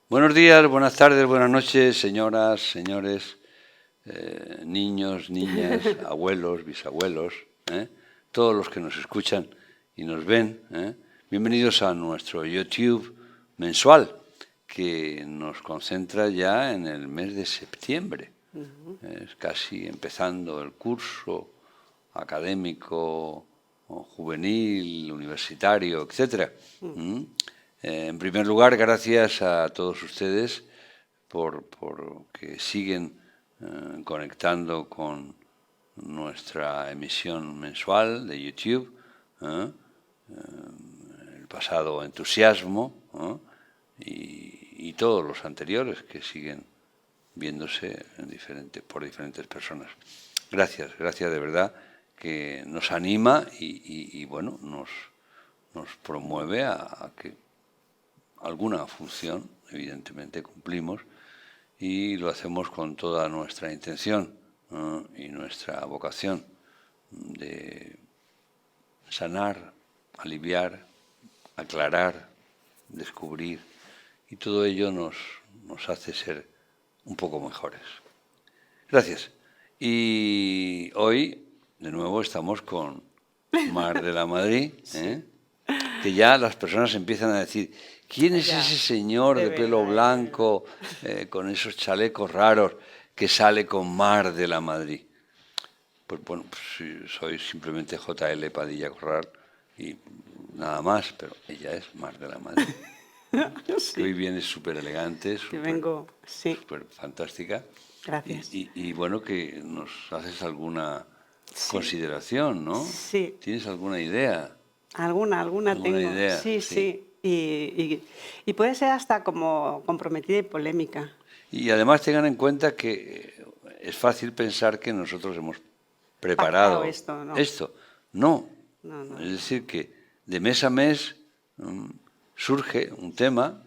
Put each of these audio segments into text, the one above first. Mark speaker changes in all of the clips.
Speaker 1: Buenos días, buenas tardes, buenas noches, señoras, señores, niños, niñas, abuelos, bisabuelos, todos los que nos escuchan y nos ven. Bienvenidos a nuestro YouTube mensual, que nos concentra ya en el mes de septiembre. Es casi empezando el curso académico, juvenil, universitario, etcétera. En primer lugar, gracias a todos ustedes por que siguen conectando con nuestra emisión mensual de YouTube, el pasado entusiasmo y todos los anteriores que siguen viéndose por diferentes personas. Gracias de verdad, que nos anima y bueno, nos promueve a que alguna función, evidentemente, cumplimos y lo hacemos con toda nuestra intención y nuestra vocación de sanar, aliviar, aclarar, descubrir, y todo ello nos hace ser un poco mejores. Gracias. Y hoy, de nuevo, estamos con Mar de la Madrid, que ya las personas empiezan a decir: ¿quién es ese señor de pelo blanco con esos chalecos raros que sale con Mar de la Madrid? Pues bueno, pues soy simplemente JL Padilla Corral y nada más, pero ella es Mar de la Madrid.
Speaker 2: Sí.
Speaker 1: Hoy vienes súper elegante, súper fantástica.
Speaker 2: Gracias.
Speaker 1: Y bueno, que nos haces alguna consideración, ¿no?
Speaker 2: Sí.
Speaker 1: ¿Tienes alguna idea?
Speaker 2: Alguna tengo.
Speaker 1: Idea?
Speaker 2: Sí. Y puede ser hasta como comprometida y polémica.
Speaker 1: Y además tengan en cuenta que es fácil pensar que nosotros hemos preparado
Speaker 2: esto.
Speaker 1: No.
Speaker 2: No.
Speaker 1: Es decir, que de mes a mes surge un tema.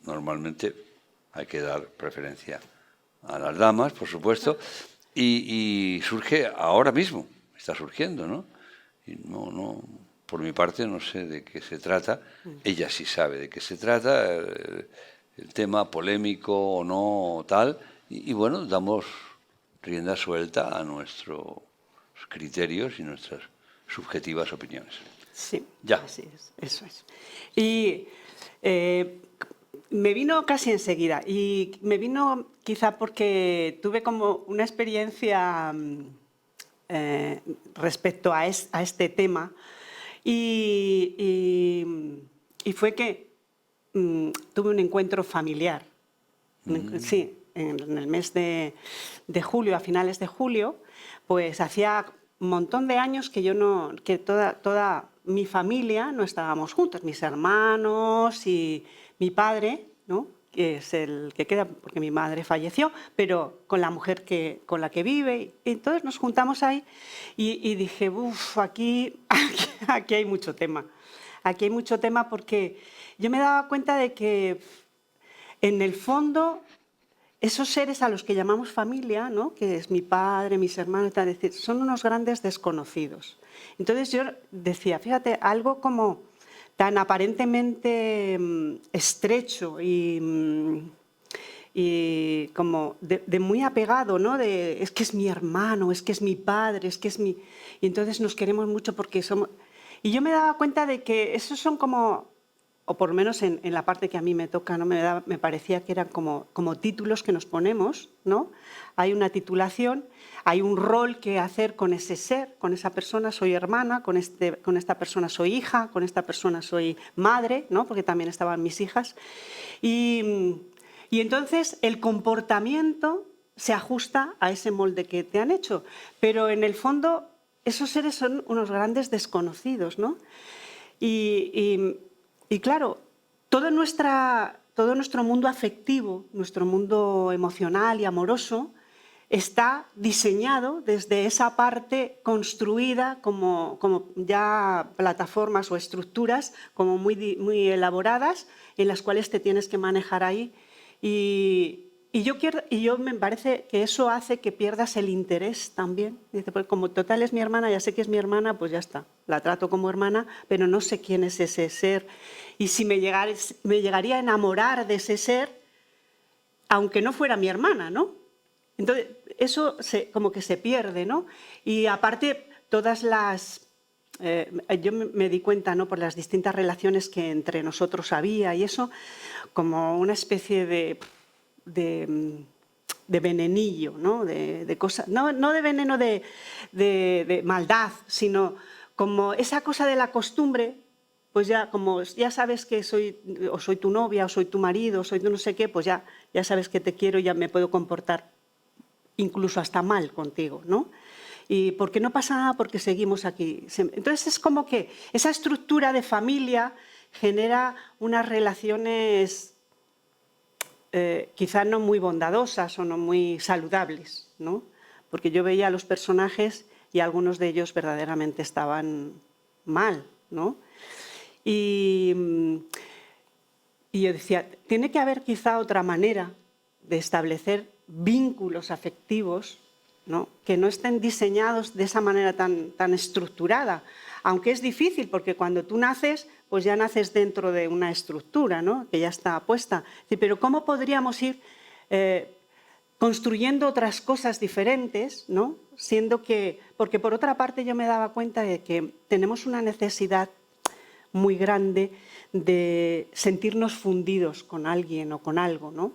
Speaker 1: Normalmente hay que dar preferencia a las damas, por supuesto, y surge ahora mismo, está surgiendo, ¿no? Y no, por mi parte no sé de qué se trata. Ella sí sabe de qué se trata, el tema polémico o no, tal, y bueno, damos rienda suelta a nuestros criterios y nuestras subjetivas opiniones.
Speaker 2: Sí,
Speaker 1: ya.
Speaker 2: Así es, eso es. Y me vino casi enseguida, y me vino quizá porque tuve como una experiencia respecto a este tema, y fue que tuve un encuentro familiar. Sí, en el mes de julio, a finales de julio, pues hacía un montón de años que toda mi familia no estábamos juntos, mis hermanos y mi padre, ¿no?, que es el que queda porque mi madre falleció, pero con la mujer con la que vive. Y entonces nos juntamos ahí y dije, aquí hay mucho tema. Aquí hay mucho tema porque yo me daba cuenta de que en el fondo esos seres a los que llamamos familia, ¿no?, que es mi padre, mis hermanos, es decir, son unos grandes desconocidos. Entonces yo decía, fíjate, algo como tan aparentemente estrecho y como de muy apegado, ¿no?, es que es mi hermano, es que es mi padre, es que es mi... Y entonces nos queremos mucho porque somos... Y yo me daba cuenta de que esos son como... o por lo menos en la parte que a mí me toca, ¿no?, me parecía que eran como títulos que nos ponemos, ¿no? Hay una titulación, hay un rol que hacer con ese ser, con esa persona soy hermana, con esta persona soy hija, con esta persona soy madre, ¿no?, porque también estaban mis hijas. Y entonces el comportamiento se ajusta a ese molde que te han hecho, pero en el fondo esos seres son unos grandes desconocidos, ¿no? Y claro, todo nuestro mundo afectivo, nuestro mundo emocional y amoroso, está diseñado desde esa parte construida como ya plataformas o estructuras como muy elaboradas en las cuales te tienes que manejar ahí. Y yo me parece que eso hace que pierdas el interés también. Dice, pues como total es mi hermana, ya sé que es mi hermana, pues ya está. La trato como hermana, pero no sé quién es ese ser. Y si me llegaría a enamorar de ese ser, aunque no fuera mi hermana, ¿no? Entonces, eso como que se pierde, ¿no? Y aparte, todas las... yo me di cuenta, ¿no?, por las distintas relaciones que entre nosotros había y eso, como una especie de venenillo, ¿no? De cosas, no de veneno de maldad, sino como esa cosa de la costumbre, pues ya como ya sabes que soy tu novia, o soy tu marido, o soy tu no sé qué, pues ya sabes que te quiero y ya me puedo comportar incluso hasta mal contigo, ¿no? Y porque no pasa nada porque seguimos aquí. Entonces es como que esa estructura de familia genera unas relaciones quizá no muy bondadosas o no muy saludables, ¿no? Porque yo veía a los personajes y algunos de ellos verdaderamente estaban mal, ¿no? Y yo decía, tiene que haber quizá otra manera de establecer vínculos afectivos, ¿no?, que no estén diseñados de esa manera tan estructurada, aunque es difícil porque cuando tú naces, pues ya naces dentro de una estructura, ¿no?, que ya está puesta. Pero ¿cómo podríamos ir construyendo otras cosas diferentes, ¿no? Siendo que, porque por otra parte yo me daba cuenta de que tenemos una necesidad muy grande de sentirnos fundidos con alguien o con algo, ¿no?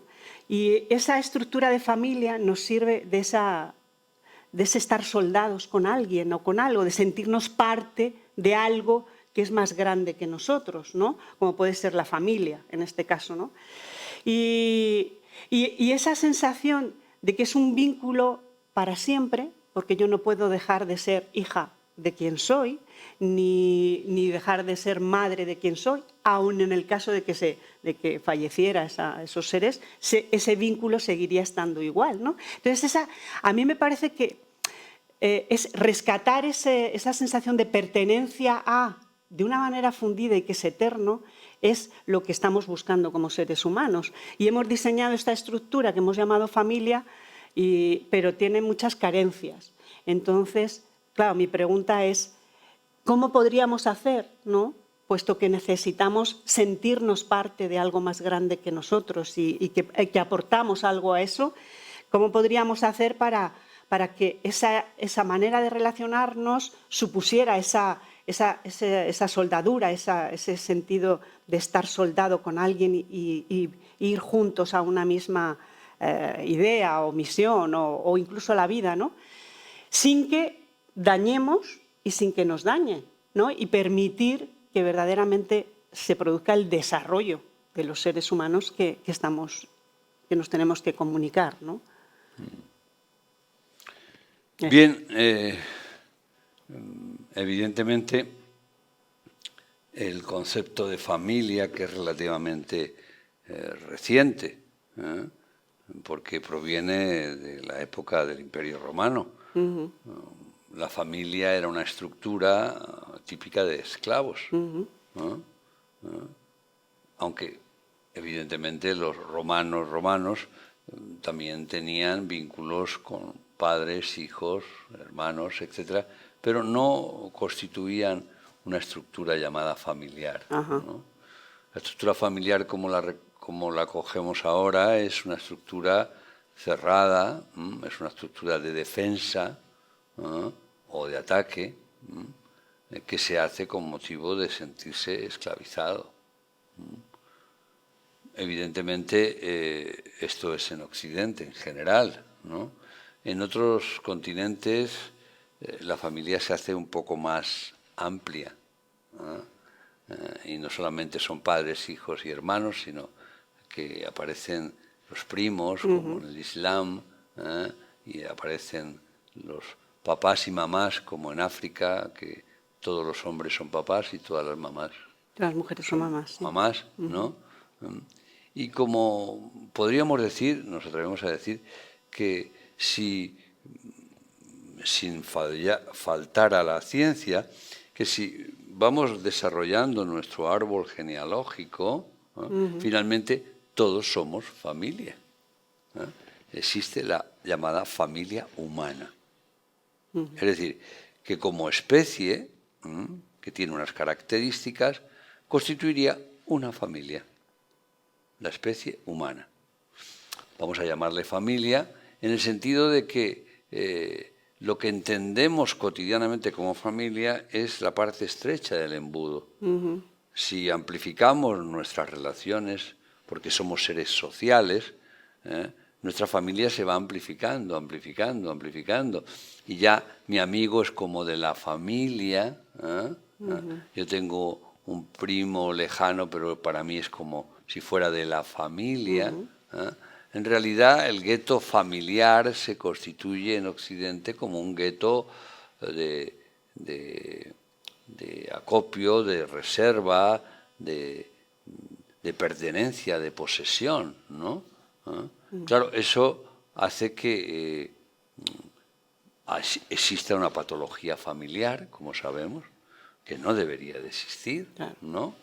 Speaker 2: Y esa estructura de familia nos sirve de ese estar soldados con alguien o con algo, de sentirnos parte de algo que es más grande que nosotros, ¿no? Como puede ser la familia, en este caso, ¿no? Y esa sensación de que es un vínculo para siempre, porque yo no puedo dejar de ser hija de quien soy, ni dejar de ser madre de quien soy, aun en el caso de que falleciera esos seres, ese vínculo seguiría estando igual, ¿no? Entonces, a mí me parece que es rescatar esa sensación de pertenencia de una manera fundida y que es eterno, es lo que estamos buscando como seres humanos. Y hemos diseñado esta estructura que hemos llamado familia, pero tiene muchas carencias. Entonces, claro, mi pregunta es, ¿cómo podríamos hacer, ¿no?, puesto que necesitamos sentirnos parte de algo más grande que nosotros y que aportamos algo a eso? ¿Cómo podríamos hacer para que esa manera de relacionarnos supusiera esa soldadura, ese sentido de estar soldado con alguien y ir juntos a una misma idea o misión o incluso la vida, ¿no?, sin que dañemos y sin que nos dañe, ¿no?, y permitir que verdaderamente se produzca el desarrollo de los seres humanos que nos tenemos que comunicar, ¿no?
Speaker 1: Bien, evidentemente el concepto de familia, que es relativamente reciente, porque proviene de la época del Imperio Romano. La familia era una estructura típica de esclavos, aunque evidentemente los romanos también tenían vínculos con padres, hijos, hermanos, etcétera, pero no constituían una estructura llamada familiar, ¿no? La estructura familiar como la cogemos ahora es una estructura cerrada, es una estructura de defensa o de ataque que se hace con motivo de sentirse esclavizado. Evidentemente esto es en Occidente en general, ¿no? En otros continentes la familia se hace un poco más amplia, y no solamente son padres, hijos y hermanos, sino que aparecen los primos, como en el Islam, y aparecen los papás y mamás, como en África, que todos los hombres son papás y todas las mamás.
Speaker 2: Las mujeres son mamás. Sí.
Speaker 1: Mamás, ¿no? Y como podríamos decir, nos atrevemos a decir, que sin faltar a la ciencia, que si vamos desarrollando nuestro árbol genealógico, finalmente todos somos familia. Existe la llamada familia humana. Es decir, que como especie, que tiene unas características, constituiría una familia, la especie humana. Vamos a llamarle familia en el sentido de que lo que entendemos cotidianamente como familia es la parte estrecha del embudo. Si amplificamos nuestras relaciones, porque somos seres sociales, nuestra familia se va amplificando, amplificando, amplificando. Y ya mi amigo es como de la familia. Yo tengo un primo lejano, pero para mí es como si fuera de la familia. En realidad, el gueto familiar se constituye en Occidente como un gueto de acopio, de reserva, de pertenencia, de posesión, ¿no? Claro, eso hace que exista una patología familiar, como sabemos, que no debería de existir, ¿no?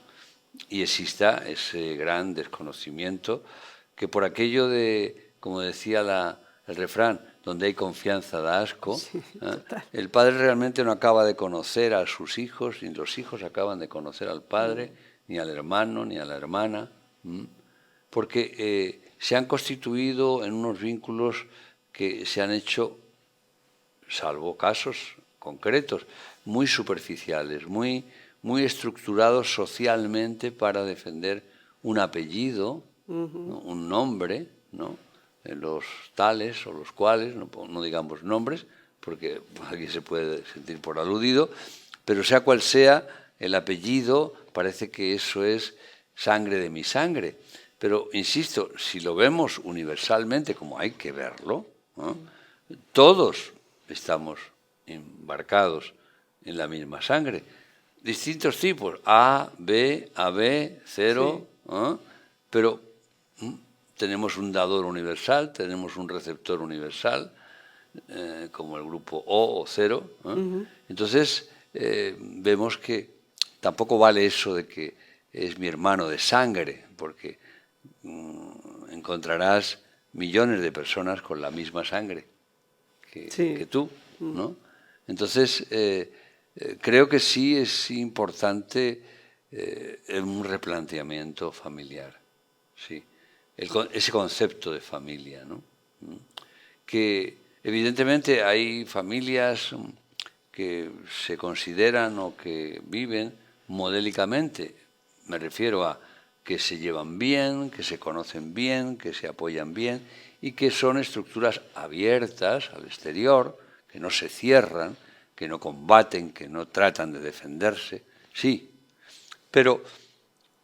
Speaker 1: Y exista ese gran desconocimiento que por aquello de, como decía el refrán, donde hay confianza da asco,
Speaker 2: Sí,
Speaker 1: el padre realmente no acaba de conocer a sus hijos, ni los hijos acaban de conocer al padre, ni al hermano, ni a la hermana, porque se han constituido en unos vínculos que se han hecho, salvo casos concretos, muy superficiales, muy estructurados socialmente para defender un apellido, ¿no? Un nombre, ¿no? Los tales o los cuales, no digamos nombres, porque alguien se puede sentir por aludido, pero sea cual sea el apellido, parece que eso es sangre de mi sangre. Pero, insisto, si lo vemos universalmente, como hay que verlo, ¿no? Todos estamos embarcados en la misma sangre. Distintos tipos, A, B, AB, 0, sí. Pero tenemos un dador universal, tenemos un receptor universal, como el grupo O 0. Entonces, vemos que tampoco vale eso de que es mi hermano de sangre, porque encontrarás millones de personas con la misma sangre que tú, ¿no? Entonces, creo que sí es importante un replanteamiento familiar, sí. Ese concepto de familia, ¿no? Que evidentemente hay familias que se consideran o que viven modélicamente, me refiero a que se llevan bien, que se conocen bien, que se apoyan bien y que son estructuras abiertas al exterior, que no se cierran, que no combaten, que no tratan de defenderse, sí, pero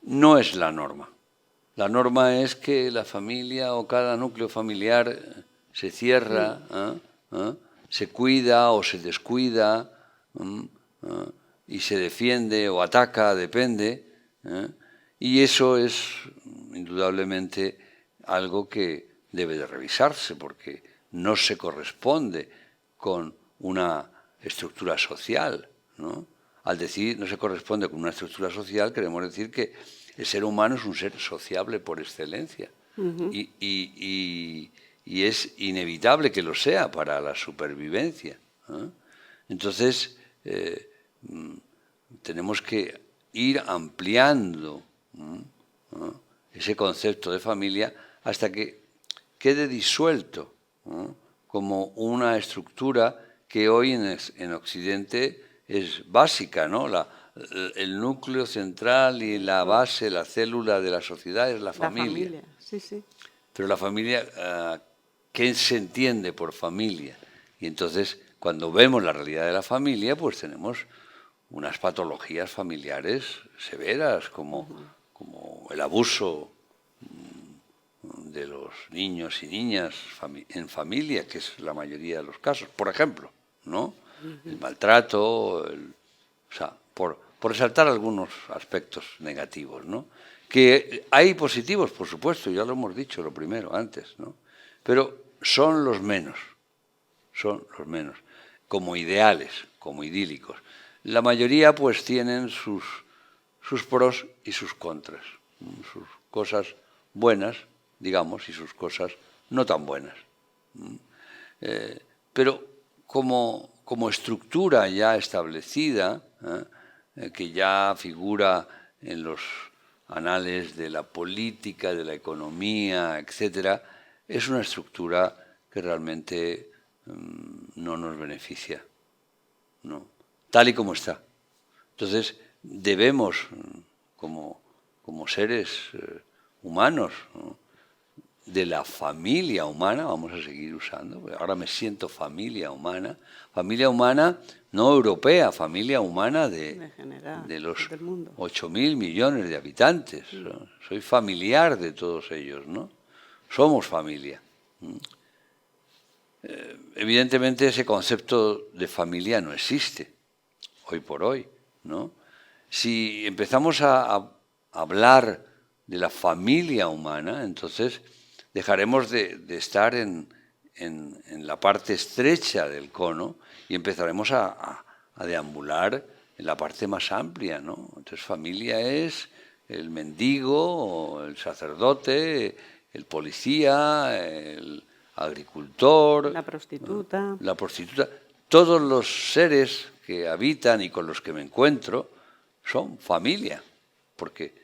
Speaker 1: no es la norma. La norma es que la familia o cada núcleo familiar se cierra, se cuida o se descuida y se defiende o ataca, depende. Y eso es indudablemente algo que debe de revisarse porque no se corresponde con una estructura social, ¿no? Al decir no se corresponde con una estructura social, queremos decir que el ser humano es un ser sociable por excelencia y es inevitable que lo sea para la supervivencia. Entonces, tenemos que ir ampliando ese concepto de familia hasta que quede disuelto como una estructura que hoy en Occidente es básica, ¿no? El núcleo central y la base, la célula de la sociedad es la familia.
Speaker 2: La familia, sí, sí.
Speaker 1: Pero la familia, ¿qué se entiende por familia? Y entonces, cuando vemos la realidad de la familia, pues tenemos unas patologías familiares severas, como el abuso de los niños y niñas en familia, que es la mayoría de los casos, por ejemplo, ¿no? El maltrato, o sea, por resaltar algunos aspectos negativos, ¿no? Que hay positivos, por supuesto, ya lo hemos dicho lo primero antes, ¿no? Pero son los menos. son los menos, como ideales, como idílicos. La mayoría pues tienen sus pros y sus contras, sus cosas buenas, digamos, y sus cosas no tan buenas. Pero como estructura ya establecida, que ya figura en los anales de la política, de la economía, etcétera, es una estructura que realmente no nos beneficia, no, tal y como está. Entonces debemos, como seres humanos, ¿no?, de la familia humana, vamos a seguir usando, porque ahora me siento familia humana no europea, familia humana de los 8.000 millones de habitantes. Soy familiar de todos ellos, ¿no? Somos familia. Evidentemente ese concepto de familia no existe hoy por hoy, ¿no? Si empezamos a hablar de la familia humana, entonces dejaremos de estar en la parte estrecha del cono y empezaremos a deambular en la parte más amplia, ¿no? Entonces familia es el mendigo, el sacerdote, el policía, el agricultor,
Speaker 2: la prostituta.
Speaker 1: Todos los seres que habitan y con los que me encuentro son familia, porque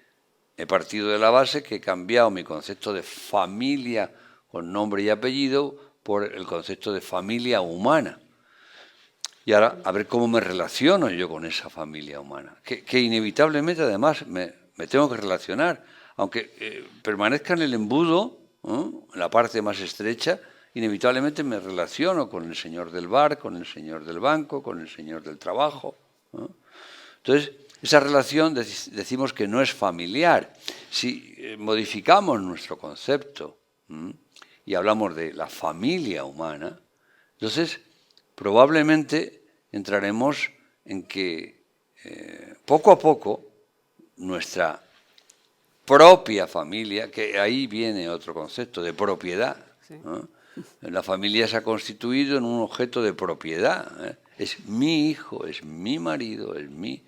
Speaker 1: he partido de la base que he cambiado mi concepto de familia con nombre y apellido por el concepto de familia humana. Y ahora a ver cómo me relaciono yo con esa familia humana, que inevitablemente además me tengo que relacionar, aunque permanezca en el embudo, en la parte más estrecha, inevitablemente me relaciono con el señor del bar, con el señor del banco, con el señor del trabajo. Entonces, esa relación decimos que no es familiar. Si modificamos nuestro concepto y hablamos de la familia humana, entonces probablemente entraremos en que poco a poco nuestra propia familia, que ahí viene otro concepto de propiedad, sí, ¿no? La familia se ha constituido en un objeto de propiedad, es mi hijo, es mi marido, es mi...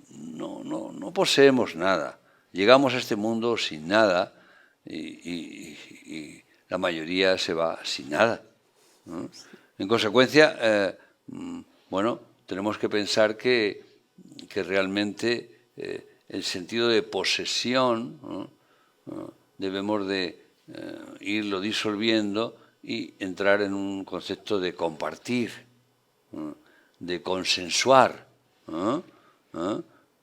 Speaker 1: No poseemos nada. Llegamos a este mundo sin nada y la mayoría se va sin nada, ¿no? En consecuencia, bueno, tenemos que pensar que realmente el sentido de posesión, ¿no?, debemos de irlo disolviendo y entrar en un concepto de compartir, de consensuar,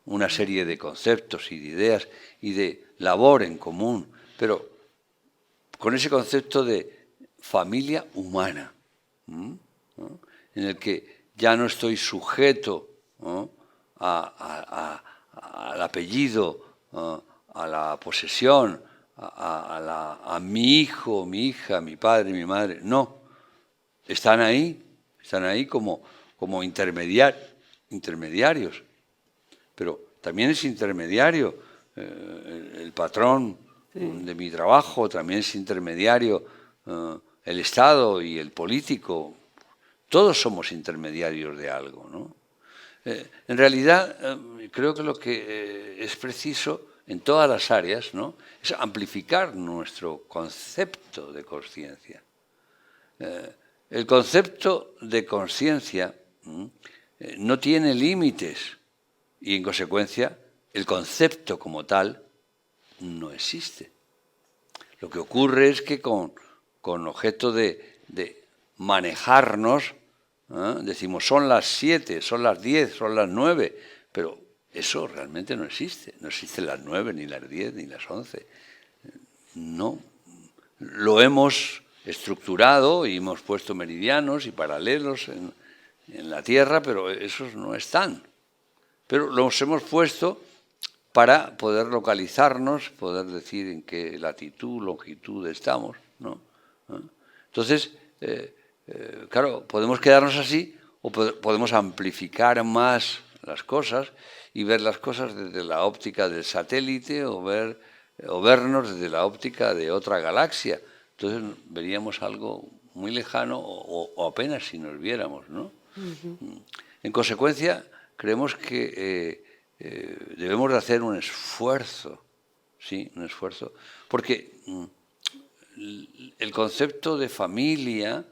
Speaker 1: una serie de conceptos y de ideas y de labor en común, pero con ese concepto de familia humana, en el que ya no estoy sujeto, ¿no?, al apellido, a la posesión, a mi hijo, mi hija, mi padre, mi madre. No, están ahí como intermediarios. Pero también es intermediario el patrón, sí, de mi trabajo, también es intermediario el Estado y el político. Todos somos intermediarios de algo, ¿no? En realidad, creo que lo que es preciso en todas las áreas, ¿no?, es amplificar nuestro concepto de conciencia. El concepto de conciencia no tiene límites y, en consecuencia, el concepto como tal no existe. Lo que ocurre es que con objeto de manejarnos, decimos son las 7, son las 10, son las 9, pero eso realmente no existe. No existen las 9, ni las 10, ni las 11. No. Lo hemos estructurado y hemos puesto meridianos y paralelos en la Tierra, pero esos no están. Pero los hemos puesto para poder localizarnos, poder decir en qué latitud, longitud estamos, ¿no? Entonces, claro, podemos quedarnos así o podemos amplificar más las cosas y ver las cosas desde la óptica del satélite o vernos desde la óptica de otra galaxia. Entonces veríamos algo muy lejano o apenas si nos viéramos, ¿no? En consecuencia, creemos que debemos de hacer un esfuerzo, sí, un esfuerzo, porque el concepto de familia,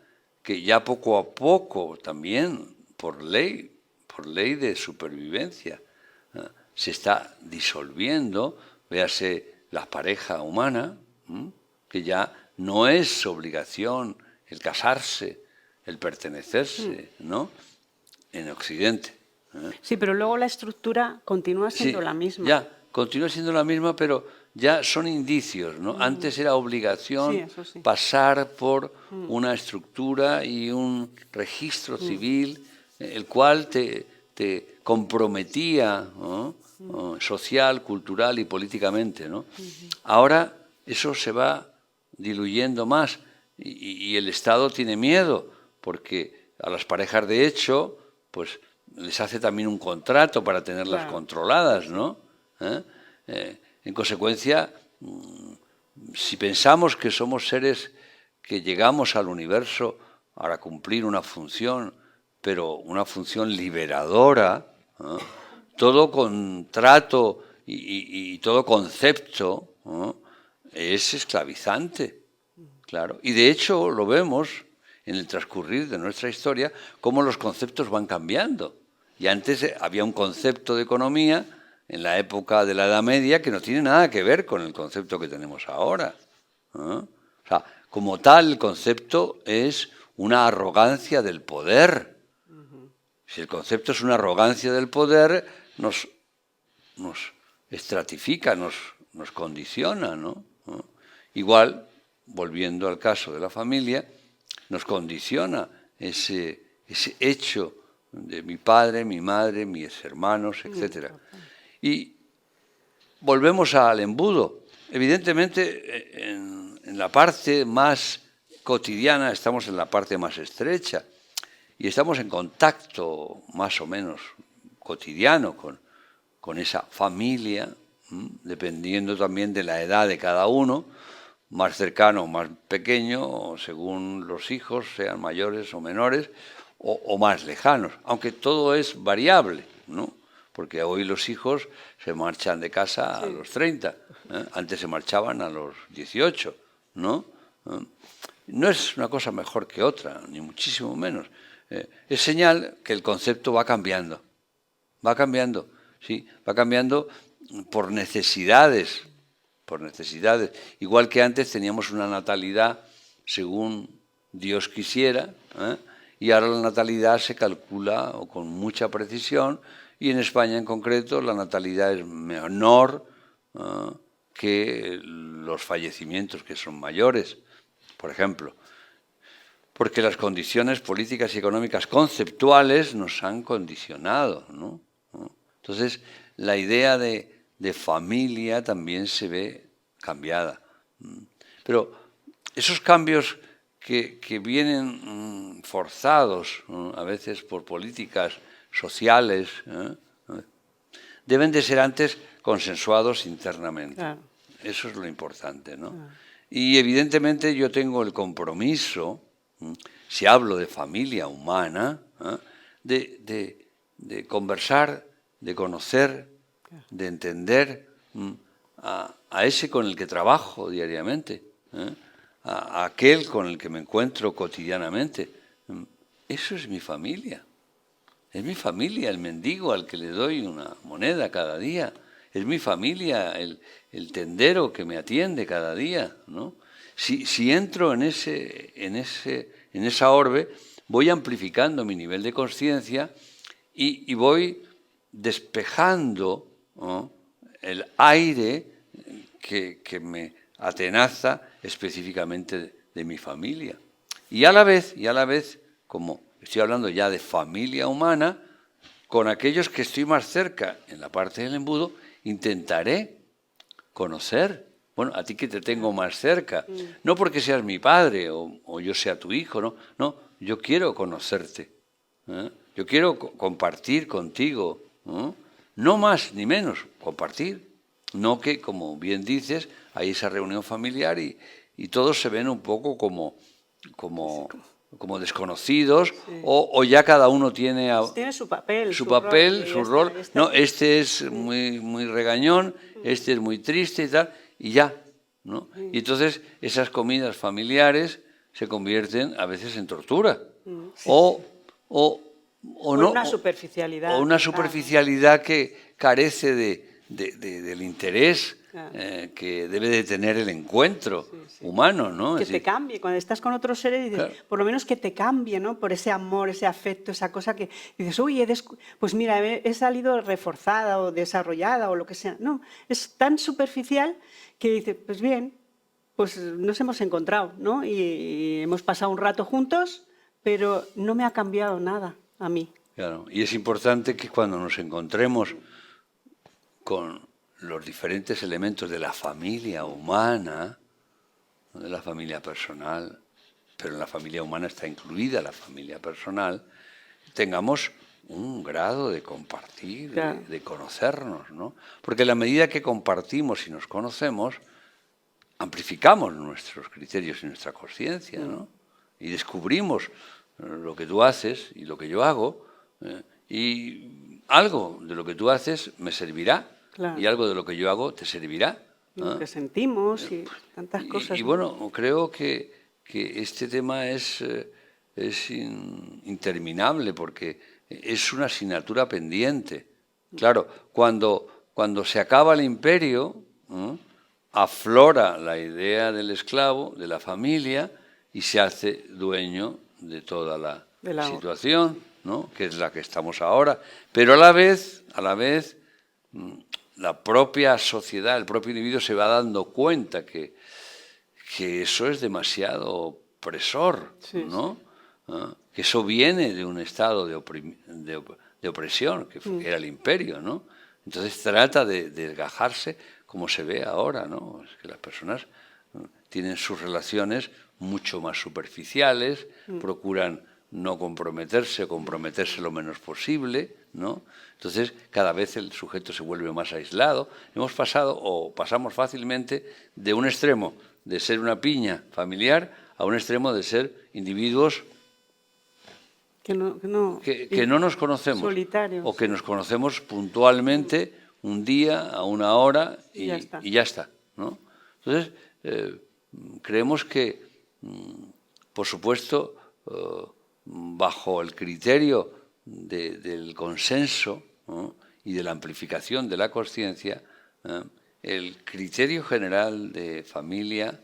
Speaker 1: que ya poco a poco también por ley de supervivencia, se está disolviendo, véase la pareja humana, que ya no es obligación el casarse, el pertenecerse, ¿no? En Occidente.
Speaker 2: Sí, pero luego la estructura continúa siendo la misma.
Speaker 1: Ya, continúa siendo la misma, pero ya son indicios, ¿no? Antes era obligación pasar por una estructura y un registro civil, el cual te comprometía, ¿no? Social, cultural y políticamente, ¿no? Ahora eso se va diluyendo más y el Estado tiene miedo porque a las parejas de hecho, pues les hace también un contrato para tenerlas controladas, ¿no? En consecuencia, si pensamos que somos seres que llegamos al universo para cumplir una función, pero una función liberadora, ¿no? Todo contrato y todo concepto, ¿no? Es esclavizante, claro. Y de hecho lo vemos en el transcurrir de nuestra historia, cómo los conceptos van cambiando. Y antes había un concepto de economía en la época de la Edad Media que no tiene nada que ver con el concepto que tenemos ahora, ¿no? O sea, como tal, el concepto es una arrogancia del poder. Si el concepto es una arrogancia del poder, nos estratifica, nos condiciona, ¿no? Igual, volviendo al caso de la familia, nos condiciona ese hecho de mi padre, mi madre, mis hermanos, etc. Y volvemos al embudo. Evidentemente, en la parte más cotidiana estamos en la parte más estrecha y estamos en contacto más o menos cotidiano con esa familia, dependiendo también de la edad de cada uno, más cercano o más pequeño, según los hijos sean mayores o menores, o más lejanos, aunque todo es variable, ¿no? Porque hoy los hijos se marchan de casa a los 30, antes se marchaban a los 18, ¿no? No es una cosa mejor que otra, ni muchísimo menos. Es señal que el concepto va cambiando, sí, va cambiando por necesidades, igual que antes teníamos una natalidad según Dios quisiera, y ahora la natalidad se calcula con mucha precisión y en España en concreto la natalidad es menor que los fallecimientos, que son mayores, por ejemplo, porque las condiciones políticas y económicas conceptuales nos han condicionado, ¿no? Entonces, la idea de familia también se ve cambiada. Pero esos cambios que vienen forzados, a veces por políticas sociales, deben de ser antes consensuados internamente. Claro. Eso es lo importante, ¿no? Claro. Y evidentemente yo tengo el compromiso, si hablo de familia humana, de conversar, de conocer, de entender a ese con el que trabajo diariamente, a aquel con el que me encuentro cotidianamente. Eso es mi familia. Es mi familia, el mendigo al que le doy una moneda cada día. Es mi familia, el tendero que me atiende cada día, ¿no? Si entro en esa orbe, voy amplificando mi nivel de conciencia y voy despejando, ¿no?, el aire que me atenaza específicamente de mi familia. Y a la vez, como estoy hablando ya de familia humana, con aquellos que estoy más cerca en la parte del embudo, intentaré conocer. Bueno, a ti que te tengo más cerca, no porque seas mi padre o yo sea tu hijo, no, yo quiero conocerte, yo quiero compartir contigo, no más ni menos, compartir, no que, como bien dices, hay esa reunión familiar y todos se ven un poco como como desconocidos, o ya cada uno tiene
Speaker 2: su papel,
Speaker 1: su rol.
Speaker 2: Está.
Speaker 1: No, este es muy regañón, este es muy triste y tal, y ya, ¿no? Y entonces esas comidas familiares se convierten a veces en tortura. O no,
Speaker 2: una superficialidad.
Speaker 1: O una superficialidad que carece del interés que debe de tener el encuentro humano, ¿no?
Speaker 2: Que te cambie, cuando estás con otros seres, dices,
Speaker 1: claro,
Speaker 2: por lo menos que te cambie, ¿no? Por ese amor, ese afecto, esa cosa que dices, uy, pues mira, he salido reforzada o desarrollada o lo que sea. No, es tan superficial que dices, pues bien, pues nos hemos encontrado, ¿no? Y hemos pasado un rato juntos, pero no me ha cambiado nada a mí.
Speaker 1: Claro, y es importante que cuando nos encontremos con los diferentes elementos de la familia humana, no de la familia personal, pero en la familia humana está incluida la familia personal, tengamos un grado de compartir,
Speaker 2: Claro.
Speaker 1: de conocernos, ¿no? Porque a la medida que compartimos y nos conocemos, amplificamos nuestros criterios y nuestra conciencia, ¿no? Y descubrimos lo que tú haces y lo que yo hago, y algo de lo que tú haces me servirá,
Speaker 2: Claro.
Speaker 1: y algo de lo que yo hago te servirá.
Speaker 2: Lo que sentimos y tantas cosas.
Speaker 1: Y bueno, creo que este tema es interminable porque es una asignatura pendiente. Claro, cuando se acaba el imperio, aflora la idea del esclavo, de la familia, y se hace dueño de toda la situación, ¿no? Que es la que estamos ahora. Pero a la vez, la propia sociedad, el propio individuo se va dando cuenta que eso es demasiado opresor, ¿no? Que eso viene de un estado de opresión, que era el imperio, ¿no? Entonces trata de desgajarse como se ve ahora, ¿no? Es que las personas tienen sus relaciones mucho más superficiales, procuran no comprometerse o comprometerse lo menos posible, ¿no? Entonces, cada vez el sujeto se vuelve más aislado. Hemos pasado o pasamos fácilmente de un extremo de ser una piña familiar a un extremo de ser individuos que no nos conocemos,
Speaker 2: solitarios,
Speaker 1: o que nos conocemos puntualmente un día, a una hora y ya está, ¿no? Entonces, creemos que, por supuesto, bajo el criterio del consenso, ¿no? Y de la amplificación de la consciencia, el criterio general de familia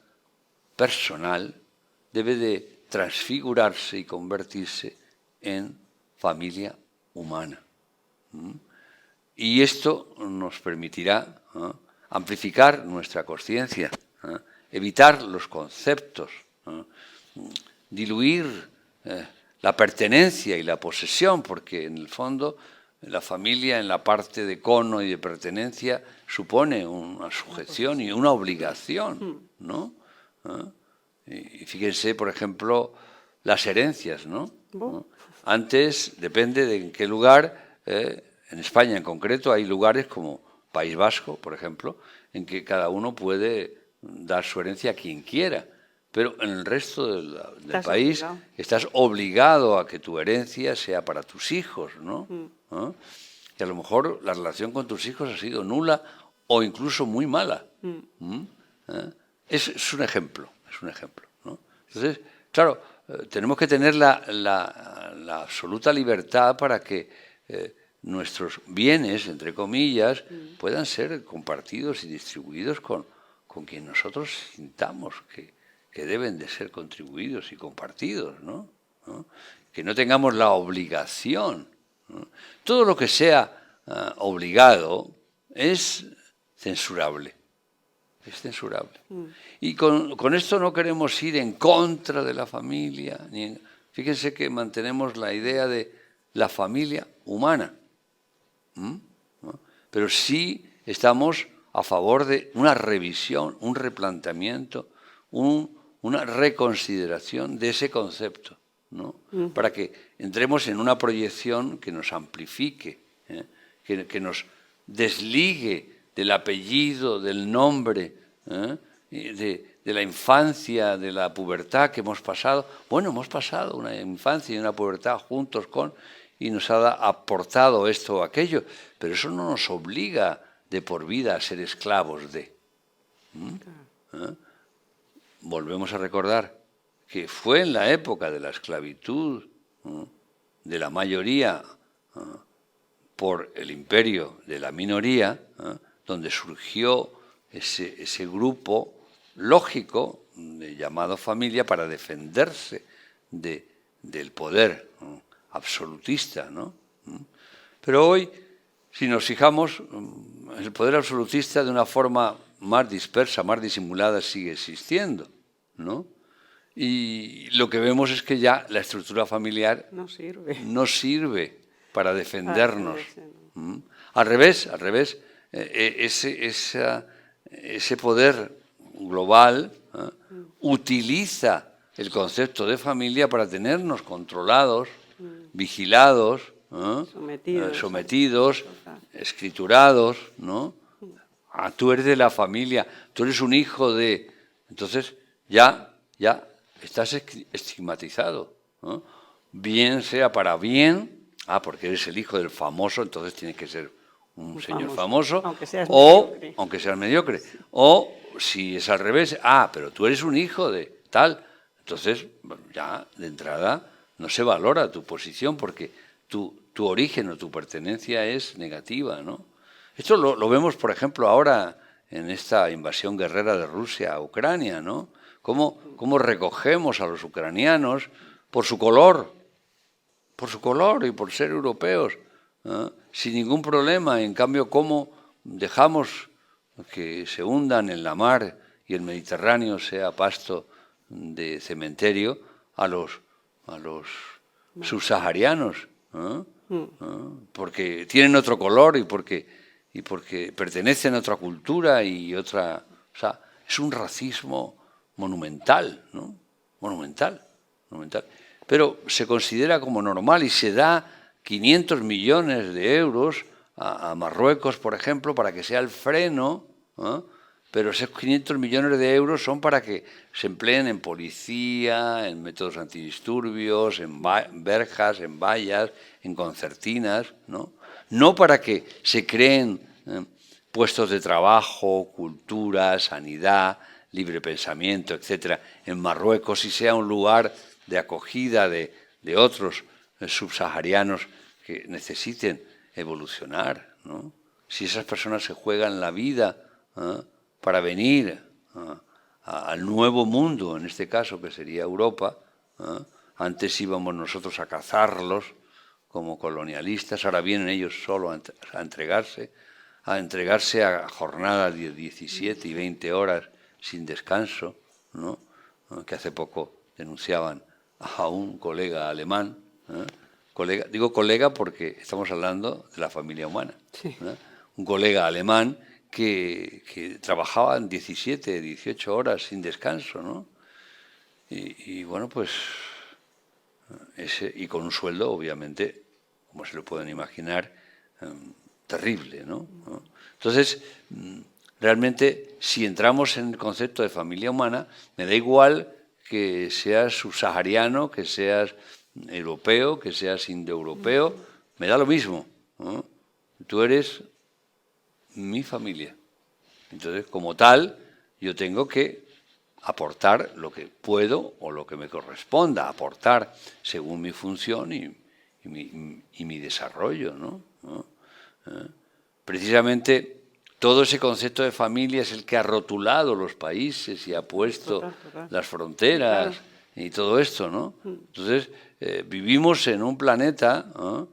Speaker 1: personal debe de transfigurarse y convertirse en familia humana. Y esto nos permitirá amplificar nuestra consciencia, evitar los conceptos, diluir la pertenencia y la posesión, porque en el fondo la familia en la parte de cono y de pertenencia supone una sujeción y una obligación, ¿no? Y fíjense, por ejemplo, las herencias, ¿no? Antes, depende de en qué lugar, en España en concreto, hay lugares como País Vasco, por ejemplo, en que cada uno puede dar su herencia a quien quiera. Pero en el resto del país estás obligado a que tu herencia sea para tus hijos, ¿no? Y a lo mejor la relación con tus hijos ha sido nula o incluso muy mala. Es un ejemplo, ¿no? Entonces, claro, tenemos que tener la absoluta libertad para que nuestros bienes, entre comillas, puedan ser compartidos y distribuidos con quien nosotros sintamos que deben de ser contribuidos y compartidos, ¿no? Que no tengamos la obligación, ¿no? Todo lo que sea obligado es censurable. Es censurable. Y con esto no queremos ir en contra de la familia. Fíjense que mantenemos la idea de la familia humana. ¿No? Pero sí estamos a favor de una revisión, un replanteamiento, una reconsideración de ese concepto, ¿no? Para que entremos en una proyección que nos amplifique, que nos desligue del apellido, del nombre, de de la infancia, de la pubertad que hemos pasado. Bueno, hemos pasado una infancia y una pubertad juntos con, y nos ha aportado esto o aquello, pero eso no nos obliga de por vida a ser esclavos de. ¿Eh? Volvemos a recordar que fue en la época de la esclavitud, de la mayoría, por el imperio de la minoría, donde surgió ese grupo lógico llamado familia para defenderse del poder absolutista, ¿no? Pero hoy, si nos fijamos, el poder absolutista de una forma más dispersa, más disimulada, sigue existiendo, ¿no? Y lo que vemos es que ya la estructura familiar no sirve para defendernos. Al revés, ese poder global utiliza el concepto de familia para tenernos controlados, vigilados, sometidos, escriturados, ¿no? Ah, tú eres de la familia, tú eres un hijo de... Entonces ya estás estigmatizado, ¿no? Bien sea para bien, porque eres el hijo del famoso, entonces tienes que ser un señor famoso, aunque seas mediocre. O si es al revés, pero tú eres un hijo de tal, entonces ya de entrada no se valora tu posición porque tu origen o tu pertenencia es negativa, ¿no? Esto lo vemos, por ejemplo, ahora en esta invasión guerrera de Rusia a Ucrania, ¿no? Cómo recogemos a los ucranianos por su color y por ser europeos, sin ningún problema. En cambio, cómo dejamos que se hundan en la mar y el Mediterráneo sea pasto de cementerio a los subsaharianos, porque tienen otro color y porque pertenecen a otra cultura y otra... O sea, es un racismo monumental, ¿no? Monumental. Pero se considera como normal y se da 500 millones de euros a Marruecos, por ejemplo, para que sea el freno, pero esos 500 millones de euros son para que se empleen en policía, en métodos antidisturbios, en verjas, en vallas, en concertinas, ¿no? No para que se creen puestos de trabajo, cultura, sanidad, libre pensamiento, etcétera, en Marruecos y sea un lugar de acogida de otros subsaharianos que necesiten evolucionar, ¿no? Si esas personas se juegan la vida para venir al nuevo mundo, en este caso que sería Europa, antes íbamos nosotros a cazarlos como colonialistas, ahora vienen ellos solo a entregarse a jornadas de 17 y 20 horas sin descanso, ¿no? Que hace poco denunciaban a un colega alemán, digo colega porque estamos hablando de la familia humana, un colega alemán que trabajaba en 17, 18 horas sin descanso, ¿no? Y bueno, pues y con un sueldo, obviamente, como se lo pueden imaginar, terrible, ¿no? Entonces, realmente, si entramos en el concepto de familia humana, me da igual que seas subsahariano, que seas europeo, que seas indoeuropeo, me da lo mismo, ¿no? Tú eres mi familia. Entonces, como tal, yo tengo que aportar lo que puedo o lo que me corresponda aportar según mi función y mi desarrollo, ¿no? Precisamente todo ese concepto de familia es el que ha rotulado los países y ha puesto las fronteras y todo esto, ¿no? Entonces, vivimos en un planeta, ¿no?,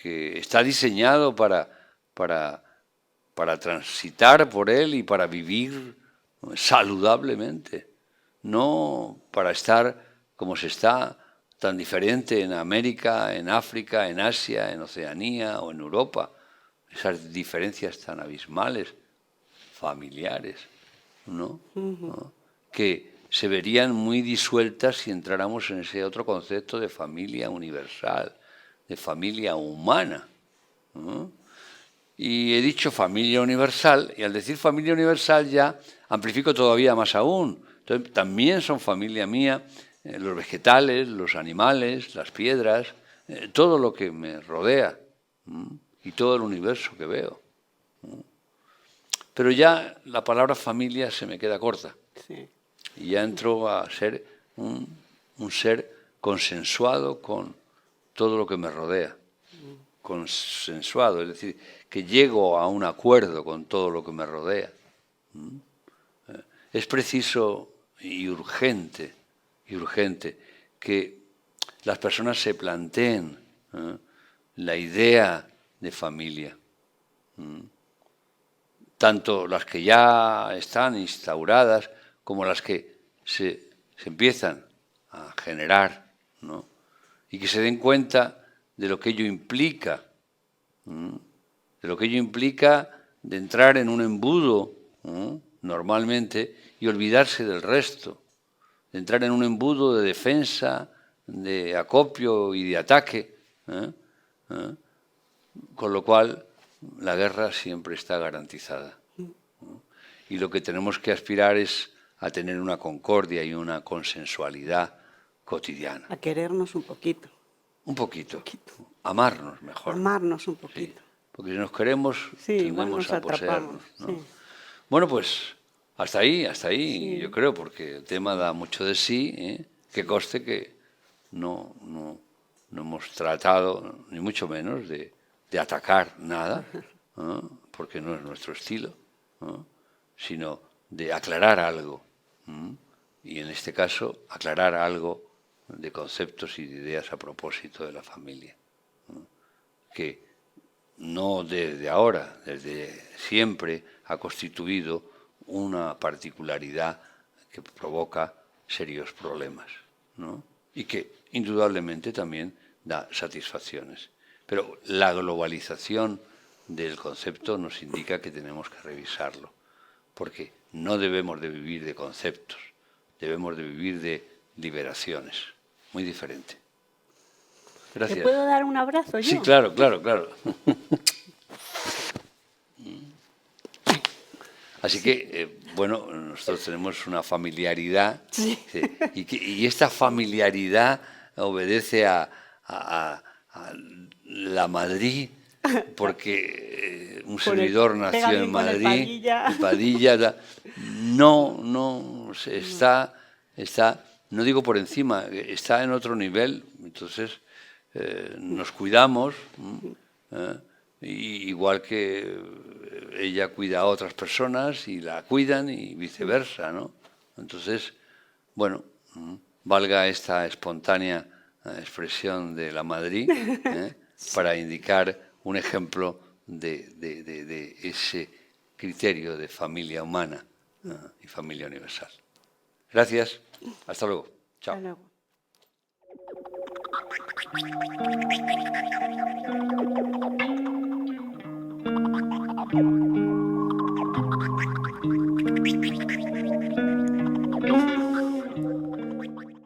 Speaker 1: que está diseñado para transitar por él y para vivir saludablemente, no para estar como se está, tan diferente en América, en África, en Asia, en Oceanía o en Europa. Esas diferencias tan abismales, familiares, ¿no? Que se verían muy disueltas si entráramos en ese otro concepto de familia universal, de familia humana, ¿no? Y he dicho familia universal, y al decir familia universal ya amplifico todavía más aún. Entonces, también son familia mía los vegetales, los animales, las piedras, todo lo que me rodea y todo el universo que veo. Pero ya la palabra familia se me queda corta.
Speaker 2: Sí.
Speaker 1: Y ya entro a ser un ser consensuado con todo lo que me rodea. Consensuado, es decir, que llego a un acuerdo con todo lo que me rodea. Es preciso y urgente que las personas se planteen la idea de familia. Tanto las que ya están instauradas como las que se empiezan a generar, ¿no? Y que se den cuenta de lo que ello implica, de entrar en un embudo normalmente y olvidarse del resto, de entrar en un embudo de defensa, de acopio y de ataque, con lo cual la guerra siempre está garantizada. Y lo que tenemos que aspirar es a tener una concordia y una consensualidad cotidiana.
Speaker 2: A querernos un poquito.
Speaker 1: Un poquito. Amarnos mejor.
Speaker 2: Amarnos un poquito.
Speaker 1: Sí, porque si nos queremos, tendemos a poseernos, ¿no? Sí. Bueno, pues hasta ahí, sí. Yo creo, porque el tema da mucho de sí, que conste que no hemos tratado, ni mucho menos, de atacar nada, porque no es nuestro estilo, sino de aclarar algo. Y en este caso, aclarar algo de conceptos y de ideas a propósito de la familia, que no desde ahora, desde siempre ha constituido una particularidad que provoca serios problemas, ¿no? Y que indudablemente también da satisfacciones. Pero la globalización del concepto nos indica que tenemos que revisarlo, porque no debemos de vivir de conceptos, debemos de vivir de liberaciones, muy diferente. Gracias.
Speaker 2: ¿Te puedo dar un abrazo yo?
Speaker 1: Sí, claro. Así que, bueno, nosotros tenemos una familiaridad,
Speaker 2: sí.
Speaker 1: Y esta familiaridad obedece a la Madrid, porque un servidor nació en Madrid, Padilla, no está, no digo por encima, está en otro nivel. Entonces nos cuidamos, igual que ella cuida a otras personas y la cuidan y viceversa, ¿no? Entonces, bueno, valga esta espontánea expresión de la Madrid para indicar un ejemplo de ese criterio de familia humana y familia universal. Gracias. Hasta luego. Chao.
Speaker 2: Hasta luego.